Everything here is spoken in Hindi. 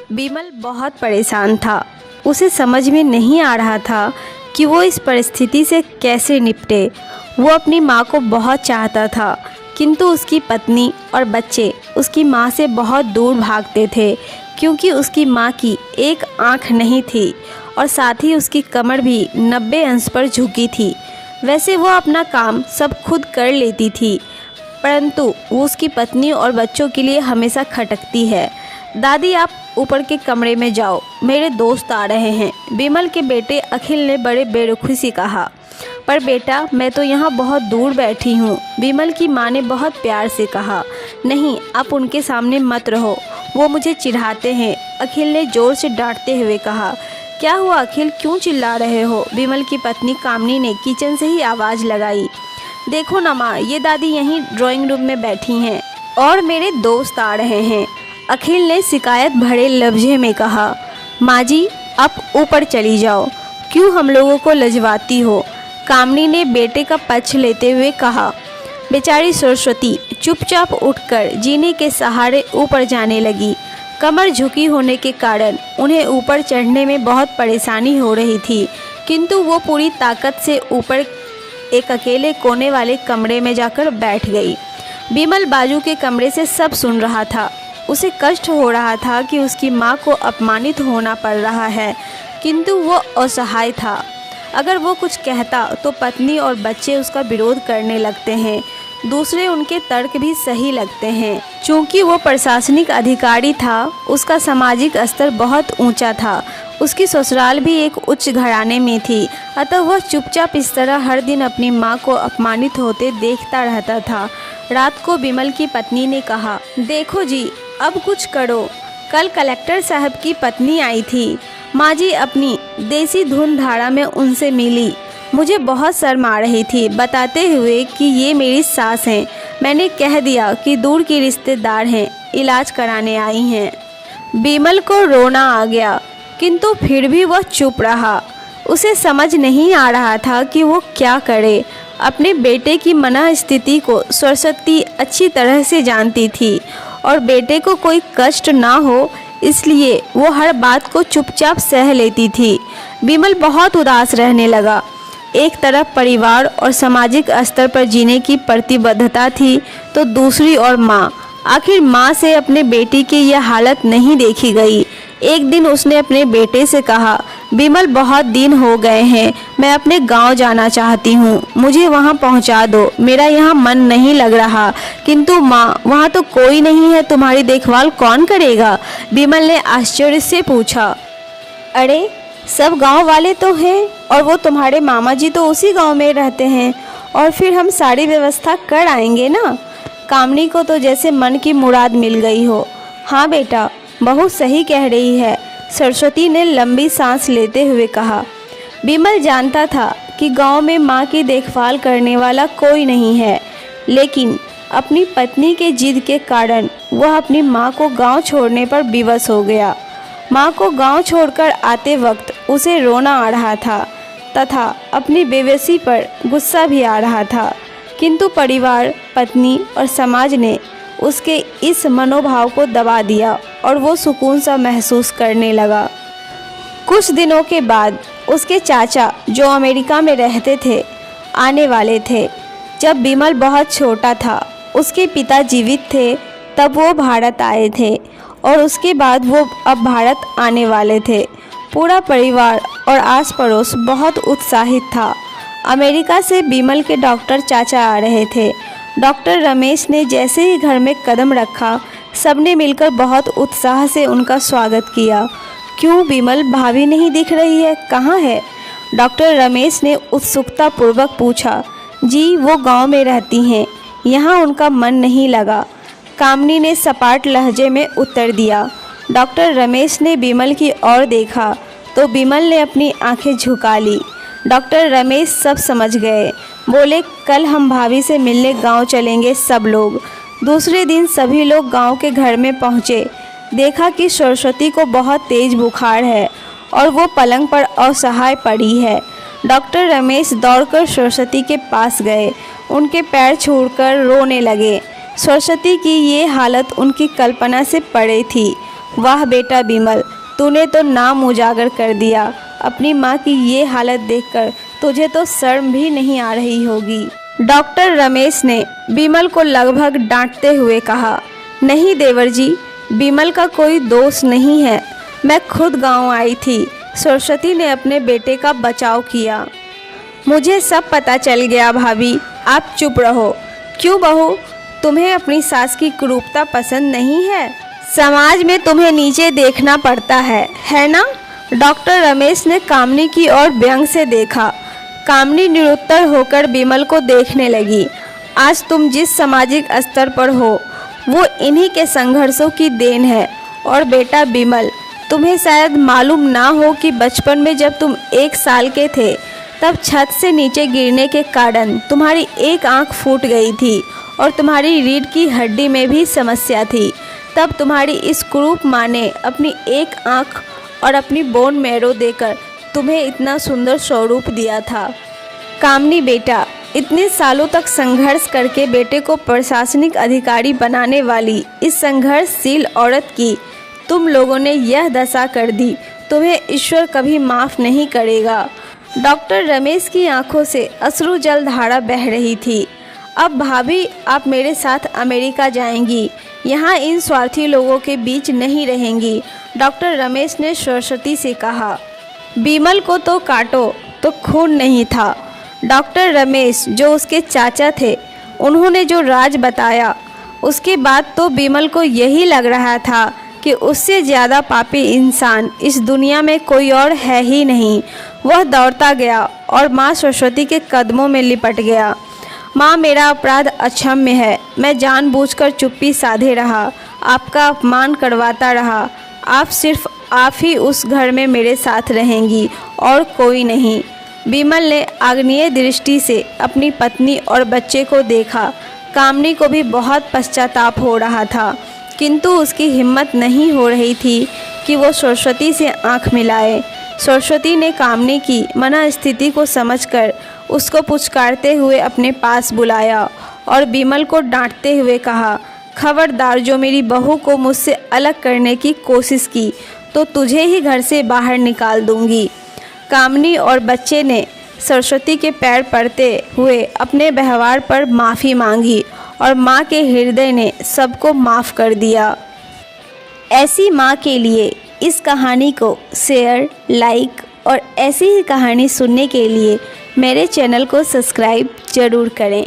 बिमल बहुत परेशान था। उसे समझ में नहीं आ रहा था कि वो इस परिस्थिति से कैसे निपटे। वो अपनी माँ को बहुत चाहता था, किंतु उसकी पत्नी और बच्चे उसकी माँ से बहुत दूर भागते थे, क्योंकि उसकी माँ की एक आँख नहीं थी और साथ ही उसकी कमर भी 90 अंश पर झुकी थी। वैसे वो अपना काम सब खुद कर लेती थी, परंतु वो उसकी पत्नी और बच्चों के लिए हमेशा खटकती है। दादी, आप ऊपर के कमरे में जाओ, मेरे दोस्त आ रहे हैं, बिमल के बेटे अखिल ने बड़े बेरुखी से कहा। पर बेटा, मैं तो यहाँ बहुत दूर बैठी हूँ, बिमल की माँ ने बहुत प्यार से कहा। नहीं, आप उनके सामने मत रहो, वो मुझे चिढ़ाते हैं, अखिल ने ज़ोर से डांटते हुए कहा। क्या हुआ अखिल, क्यों चिल्ला रहे हो? बिमल की पत्नी कामनी ने किचन से ही आवाज़ लगाई। देखो ना माँ, ये दादी यहीं ड्राइंग रूम में बैठी हैं और मेरे दोस्त आ रहे हैं, अखिल ने शिकायत भरे लहजे में कहा। माँ जी, आप ऊपर चली जाओ, क्यों हम लोगों को लजवाती हो? कामनी ने बेटे का पक्ष लेते हुए कहा। बेचारी सरस्वती चुपचाप उठकर जीने के सहारे ऊपर जाने लगी। कमर झुकी होने के कारण उन्हें ऊपर चढ़ने में बहुत परेशानी हो रही थी, किंतु वो पूरी ताकत से ऊपर एक अकेले कोने वाले कमरे में जाकर बैठ गई। बिमल बाजू के कमरे से सब सुन रहा था। उसे कष्ट हो रहा था कि उसकी माँ को अपमानित होना पड़ रहा है, किंतु वो असहाय था। अगर वो कुछ कहता तो पत्नी और बच्चे उसका विरोध करने लगते हैं। दूसरे उनके तर्क भी सही लगते हैं। चूँकि वो प्रशासनिक अधिकारी था, उसका सामाजिक स्तर बहुत ऊंचा था, उसकी ससुराल भी एक उच्च घराने में थी, अतः वह चुपचाप इस तरह हर दिन अपनी माँ को अपमानित होते देखता रहता था। रात को बिमल की पत्नी ने कहा, देखो जी, अब कुछ करो। कल कलेक्टर साहब की पत्नी आई थी, माँ जी अपनी देसी धुन धारा में उनसे मिली। मुझे बहुत शर्म आ रही थी, बताते हुए कि ये मेरी सास हैं। मैंने कह दिया कि दूर की रिश्तेदार हैं, इलाज कराने आई हैं। बिमल को रोना आ गया, किंतु फिर भी वह चुप रहा। उसे समझ नहीं आ रहा था कि वो क्या करे। अपने बेटे की मनःस्थिति को सरस्वती अच्छी तरह से जानती थी और बेटे को कोई कष्ट ना हो, इसलिए वो हर बात को चुपचाप सह लेती थी। बिमल बहुत उदास रहने लगा। एक तरफ परिवार और सामाजिक स्तर पर जीने की प्रतिबद्धता थी, तो दूसरी ओर माँ। आखिर माँ से अपने बेटी की यह हालत नहीं देखी गई। एक दिन उसने अपने बेटे से कहा, बिमल, बहुत दिन हो गए हैं, मैं अपने गांव जाना चाहती हूँ, मुझे वहाँ पहुँचा दो, मेरा यहाँ मन नहीं लग रहा। किंतु माँ, वहाँ तो कोई नहीं है, तुम्हारी देखभाल कौन करेगा? बिमल ने आश्चर्य से पूछा। अरे, सब गांव वाले तो हैं और वो तुम्हारे मामा जी तो उसी गांव में रहते हैं, और फिर हम सारी व्यवस्था कर आएंगे ना। कामनी को तो जैसे मन की मुराद मिल गई हो। हाँ बेटा, बहुत सही कह रही है, सरस्वती ने लंबी सांस लेते हुए कहा। बिमल जानता था कि गांव में माँ की देखभाल करने वाला कोई नहीं है, लेकिन अपनी पत्नी के जिद के कारण वह अपनी माँ को गांव छोड़ने पर विवश हो गया। माँ को गांव छोड़कर आते वक्त उसे रोना आ रहा था तथा अपनी बेबसी पर गुस्सा भी आ रहा था, किंतु परिवार, पत्नी और समाज ने उसके इस मनोभाव को दबा दिया और वो सुकून सा महसूस करने लगा। कुछ दिनों के बाद उसके चाचा, जो अमेरिका में रहते थे, आने वाले थे। जब बिमल बहुत छोटा था, उसके पिता जीवित थे, तब वो भारत आए थे और उसके बाद वो अब भारत आने वाले थे। पूरा परिवार और आस पड़ोस बहुत उत्साहित था। अमेरिका से बिमल के डॉक्टर चाचा आ रहे थे। डॉक्टर रमेश ने जैसे ही घर में कदम रखा, सबने मिलकर बहुत उत्साह से उनका स्वागत किया। क्यों बिमल, भाभी नहीं दिख रही है, कहाँ है? डॉक्टर रमेश ने उत्सुकता पूर्वक पूछा। जी, वो गांव में रहती हैं, यहाँ उनका मन नहीं लगा, कामनी ने सपाट लहजे में उत्तर दिया। डॉक्टर रमेश ने बिमल की ओर देखा तो बिमल ने अपनी आंखें झुका ली। डॉक्टर रमेश सब समझ गए। बोले, कल हम भाभी से मिलने गांव चलेंगे सब लोग। दूसरे दिन सभी लोग गांव के घर में पहुंचे। देखा कि सरस्वती को बहुत तेज बुखार है और वो पलंग पर असहाय पड़ी है। डॉक्टर रमेश दौड़कर सरस्वती के पास गए, उनके पैर छूकर रोने लगे। सरस्वती की ये हालत उनकी कल्पना से परे थी। वाह बेटा बिमल, तूने तो नाम उजागर कर दिया। अपनी माँ की ये हालत देखकर तुझे तो शर्म भी नहीं आ रही होगी। डॉक्टर रमेश ने बिमल को लगभग डांटते हुए कहा, नहीं देवर जी, बिमल का कोई दोष नहीं है। मैं खुद गांव आई थी। सरस्वती ने अपने बेटे का बचाव किया। मुझे सब पता चल गया भाभी, आप चुप रहो। क्यों बहू, तुम्हें अपनी सास की क्रूरता पसंद नहीं है? समाज में तुम्हें नीचे देखना पड़ता है ना? डॉक्टर रमेश ने कामनी की ओर व्यंग से देखा। कामनी निरुत्तर होकर बिमल को देखने लगी। आज तुम जिस सामाजिक स्तर पर हो वो इन्हीं के संघर्षों की देन है। और बेटा बिमल, तुम्हें शायद मालूम ना हो कि बचपन में जब तुम 1 साल के थे तब छत से नीचे गिरने के कारण तुम्हारी एक आंख फूट गई थी और तुम्हारी रीढ़ की हड्डी में भी समस्या थी। तब तुम्हारी इस कुरूप माँ ने अपनी एक आंख और अपनी बोन मैरो देकर तुम्हें इतना सुंदर स्वरूप दिया था। कामनी बेटा, इतने सालों तक संघर्ष करके बेटे को प्रशासनिक अधिकारी बनाने वाली इस संघर्षशील औरत की तुम लोगों ने यह दशा कर दी। तुम्हें ईश्वर कभी माफ़ नहीं करेगा। डॉक्टर रमेश की आंखों से अश्रु जल धारा बह रही थी। अब भाभी, आप मेरे साथ अमेरिका जाएंगी, यहाँ इन स्वार्थी लोगों के बीच नहीं रहेंगी। डॉक्टर रमेश ने सरस्वती से कहा। बिमल को तो काटो तो खून नहीं था। डॉक्टर रमेश जो उसके चाचा थे, उन्होंने जो राज बताया उसके बाद तो बिमल को यही लग रहा था कि उससे ज़्यादा पापी इंसान इस दुनिया में कोई और है ही नहीं। वह दौड़ता गया और माँ सरस्वती के कदमों में लिपट गया। माँ, मेरा अपराध अक्षम्य है। मैं जानबूझकर चुप्पी साधे रहा, आपका अपमान करवाता रहा। आप ही उस घर में मेरे साथ रहेंगी और कोई नहीं। बिमल ने आग्नेय दृष्टि से अपनी पत्नी और बच्चे को देखा। कामनी को भी बहुत पश्चाताप हो रहा था, किंतु उसकी हिम्मत नहीं हो रही थी कि वो सरस्वती से आंख मिलाए। सरस्वती ने कामनी की मनस्थिति को समझकर उसको पुचकारते हुए अपने पास बुलाया और बिमल को डांटते हुए कहा, खबरदार, जो मेरी बहू को मुझसे अलग करने की कोशिश की तो तुझे ही घर से बाहर निकाल दूंगी। कामनी और बच्चे ने सरस्वती के पैर पड़ते हुए अपने व्यवहार पर माफ़ी मांगी और माँ के हृदय ने सबको माफ़ कर दिया। ऐसी माँ के लिए इस कहानी को शेयर, लाइक और ऐसी ही कहानी सुनने के लिए मेरे चैनल को सब्सक्राइब ज़रूर करें।